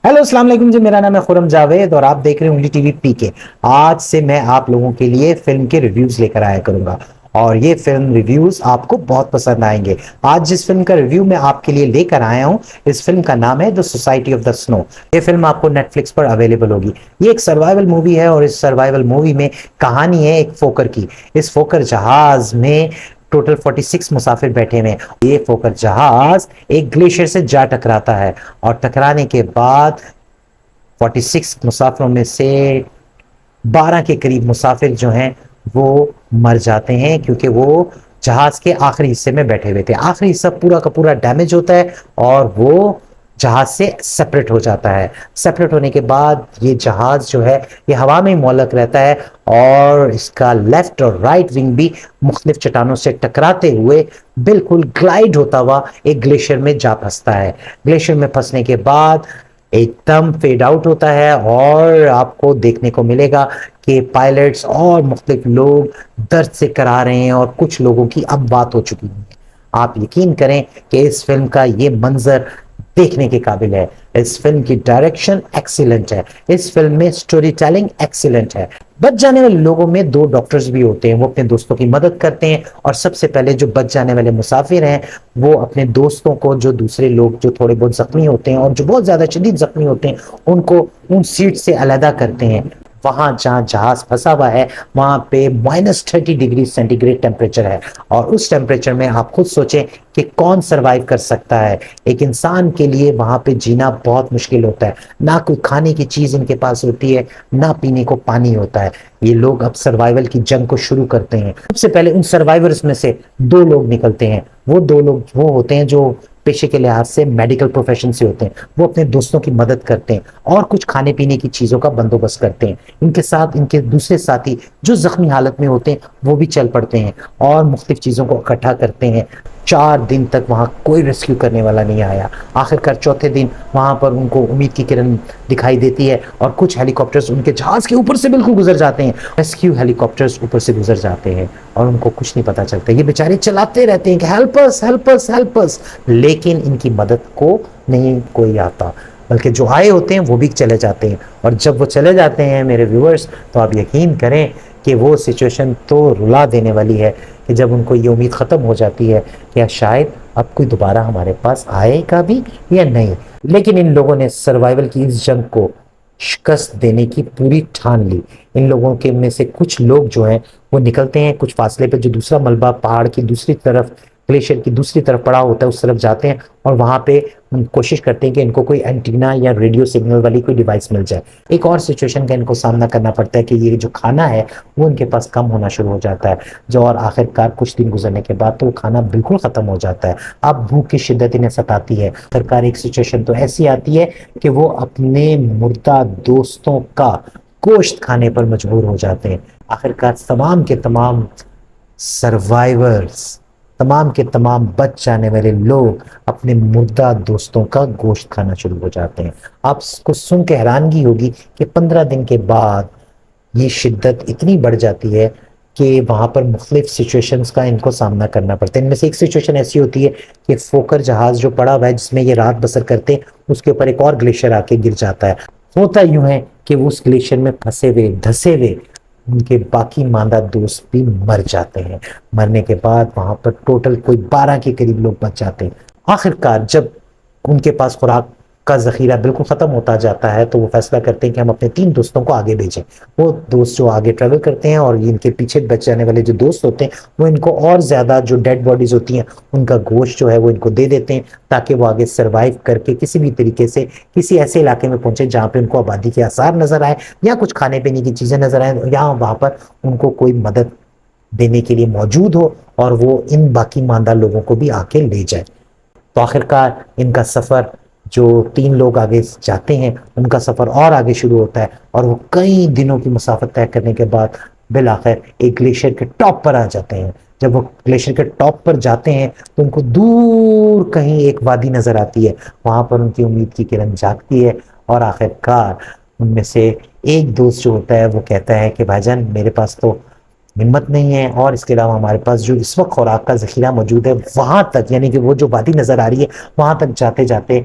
Hello अस्सलाम वालेकुम जी। मेरा नाम है खुरम जावेद और आप देख रहे हैं उंगली टीवी पी के। आज से मैं आप लोगों के लिए फिल्म के रिव्यूज लेकर आया करूंगा और ये फिल्म रिव्यूज आपको बहुत पसंद आएंगे। आज जिस फिल्म का रिव्यू मैं आपके लिए लेकर आया हूं, इस फिल्म का नाम है the society of the snow. ये फिल्म आपको नेटफ्लिक्स पर अवेलेबल होगी। ये एक सर्वाइवल मूवी है और इस सर्वाइवल मूवी में कहानी है एक फोकर की। इस फोकर जहाज में टोटल 46 मुसाफिर बैठे हुए हैं। ये फोकर जहाज एक ग्लेशियर से जा टकराता है और टकराने के बाद 46 मुसाफिरों में से 12 के करीब मुसाफिर जो हैं वो मर जाते हैं, क्योंकि वो जहाज के आखिरी हिस्से में बैठे हुए थे। आखिरी हिस्सा पूरा का पूरा डैमेज होता है और वो जहाज से सेपरेट हो जाता है। सेपरेट होने के बाद ये जहाज जो है ये हवा में मुअल्लक रहता है और इसका लेफ्ट और राइट विंग भी मुख्तलिफ चट्टानों से टकराते हुए बिल्कुल ग्लाइड होता हुआ एक ग्लेशियर में जा फंसता है। ग्लेशियर में फंसने के बाद एकदम फेड आउट होता है और आपको देखने को मिलेगा कि पायलट्स और मुख्तलिफ लोग दर्द से करा रहे हैं और कुछ लोगों की अब बात हो चुकी है। आप यकीन करें कि इस फिल्म का ये मंजर देखने के काबिल है। इस फिल्म की डायरेक्शन एक्सीलेंट है। इस फिल्म में स्टोरी टेलिंग एक्सीलेंट है। बच जाने वाले लोगों में दो डॉक्टर्स भी होते हैं। वो अपने दोस्तों की मदद करते हैं और सबसे पहले जो बच जाने वाले मुसाफिर हैं वो अपने दोस्तों को, जो दूसरे लोग जो थोड़े बहुत जख्मी होते हैं और जो बहुत ज्यादा शदीद जख्मी होते हैं, उनको उन सीट से अलहदा करते हैं। वहां जहां जहाज फंसा हुआ है वहां पे -30 डिग्री सेंटीग्रेड टेम्परेचर है और उस टेम्परेचर में आप खुद सोचें कि कौन सरवाइव कर सकता है। एक इंसान के लिए वहां पे जीना बहुत मुश्किल होता है। ना कोई खाने की चीज इनके पास होती है, ना पीने को पानी होता है। ये लोग अब सर्वाइवल की जंग को शुरू करते हैं। सबसे पहले उन सर्वाइवर्स में से दो लोग निकलते हैं। वो दो लोग वो होते हैं जो पेशे के लिहाज से मेडिकल प्रोफेशन से होते हैं। वो अपने दोस्तों की मदद करते हैं और कुछ खाने पीने की चीजों का बंदोबस्त करते हैं। इनके साथ इनके दूसरे साथी जो जख्मी हालत में होते हैं वो भी चल पड़ते हैं और मुख्तलिफ चीजों को इकट्ठा करते हैं। 4 दिन तक वहां कोई रेस्क्यू करने वाला नहीं आया। आखिरकार चौथे दिन वहां पर उनको उम्मीद की किरण दिखाई देती है और कुछ हेलीकॉप्टर्स उनके जहाज के ऊपर से बिल्कुल गुजर जाते हैं। रेस्क्यू हेलीकॉप्टर्स ऊपर से गुजर जाते हैं और उनको कुछ नहीं पता चलता। ये बेचारे चलाते रहते हैं कि help us, help us, help us, लेकिन इनकी मदद को नहीं कोई आता, बल्कि जो आए होते हैं वो भी चले जाते हैं। और जब वो चले जाते हैं मेरे व्यूअर्स, तो आप यकीन करें कि वो सिचुएशन तो रुला देने वाली है कि जब उनको ये उम्मीद ख़त्म हो जाती है कि शायद अब कोई दोबारा हमारे पास आएगा भी या नहीं। लेकिन इन लोगों ने सर्वाइवल की इस जंग को शिकस्त देने की पूरी ठान ली। इन लोगों के में से कुछ लोग जो हैं वो निकलते हैं कुछ फासले पे, जो दूसरा मलबा पहाड़ की दूसरी तरफ, ग्लेशियर की दूसरी तरफ पड़ा होता है, उस तरफ जाते हैं और वहां पे कोशिश करते हैं कि इनको कोई एंटीना या रेडियो सिग्नल वाली कोई डिवाइस मिल जाए। एक और सिचुएशन का इनको सामना करना पड़ता है कि ये जो खाना है वो इनके पास कम होना शुरू हो जाता है, जो और आखिरकार कुछ दिन गुजरने के बाद तो वो खाना बिल्कुल खत्म हो जाता है। अब भूख की शिद्दत इन्हें सताती है। आखिरकार एक सिचुएशन तो ऐसी आती है कि वो अपने मुर्दा दोस्तों का गोश्त खाने पर मजबूर हो जाते हैं। आखिरकार तमाम के तमाम सर्वाइवर्स, तमाम के तमाम बच जाने वाले लोग अपने मुर्दा दोस्तों का गोश्त खाना शुरू हो जाते हैं। आपको सुन के हैरानगी होगी कि 15 दिन के बाद ये शिद्दत इतनी बढ़ जाती है कि वहाँ पर मुख्तलिफ सिचुएशंस का इनको सामना करना पड़ता है। इनमें से एक सिचुएशन ऐसी होती है कि फोकर जहाज जो पड़ा हुआ है जिसमें ये रात बसर करते हैं, उसके ऊपर एक और ग्लेशियर आके गिर जाता है। होता यूं है कि वो उस ग्लेशियर में फंसे हुए धसे हुए उनके बाकी मांदा दोस्त भी मर जाते हैं। मरने के बाद वहां पर टोटल कोई 12 के करीब लोग बच जाते हैं। आखिरकार जब उनके पास खुराक का जखीरा बिल्कुल खत्म होता जाता है तो वो फैसला करते हैं कि हम अपने 3 दोस्तों को आगे भेजें। वो दोस्त जो आगे ट्रेवल करते हैं और इनके पीछे बच जाने वाले जो दोस्त होते हैं वो इनको और ज्यादा जो डेड बॉडीज होती हैं उनका गोश्त जो है वो इनको दे देते हैं, ताकि वो आगे सर्वाइव करके किसी भी तरीके से किसी ऐसे इलाके में पहुंचे जहाँ पे उनको आबादी के आसार नजर आए या कुछ खाने पीने की चीजें नजर आए, या वहां पर उनको कोई मदद देने के लिए मौजूद हो और वो इन बाकी मांदा लोगों को भी आके ले जाए। तो आखिरकार इनका सफर, जो 3 लोग आगे जाते हैं उनका सफर और आगे शुरू होता है और वो कई दिनों की मुसाफत तय करने के बाद बिल आखिर एक ग्लेशियर के टॉप पर आ जाते हैं। जब वो ग्लेशियर के टॉप पर जाते हैं तो उनको दूर कहीं एक वादी नजर आती है। वहां पर उनकी उम्मीद की किरण जागती है और आखिरकार उनमें से एक दोस्त जो होता है वो कहता है कि भाईजान मेरे पास तो हिम्मत नहीं है और इसके अलावा हमारे पास जो इस वक्त खुराक का जखीरा मौजूद है वहां तक, यानी कि वो जो वादी नजर आ रही है वहां तक जाते जाते